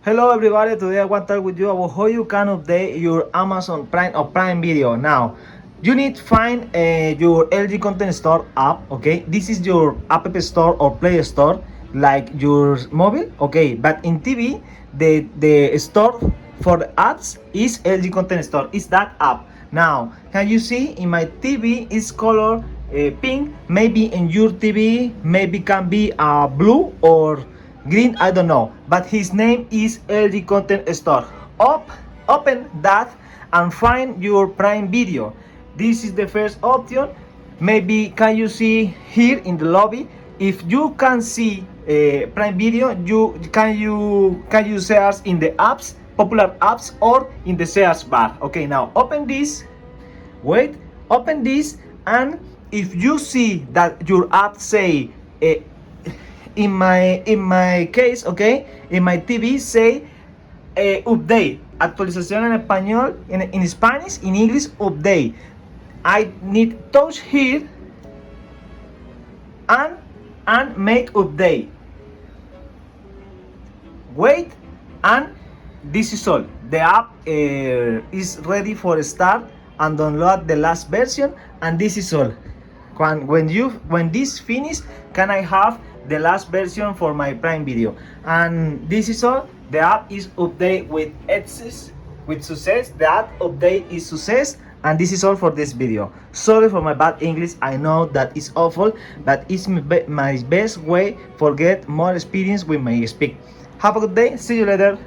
Hello everybody, today I want to talk with you about how you can update your Amazon Prime or Prime Video. Now, you need to find your LG Content Store app, okay? This is your App Store or Play Store, like your mobile, okay? But in TV, the store for the apps is LG Content Store, is that app. Now, can you see in my TV is color pink, maybe in your TV, maybe can be blue or green, I don't know, but his name is LG Content Store. Open that and find your Prime Video. This is the first option. Maybe can you see here in the lobby? If you can see Prime Video, can you search in the apps, popular apps, or in the search bar. Okay, now open this. Wait, open this, and if you see that your app say in my case, okay, in my TV say update, actualización en español, in Spanish, in English, update. I need touch here and make update. Wait, and this is all. The app is ready for start and download the last version, and this is all. When this finish, can I have the last version for my Prime Video? And this is all. The app is updated with ETFS, with success. The app update is success, and this is all for this video. Sorry for my bad English. I know that is awful, but it's my best way for get more experience with my speak. Have a good day. See you later.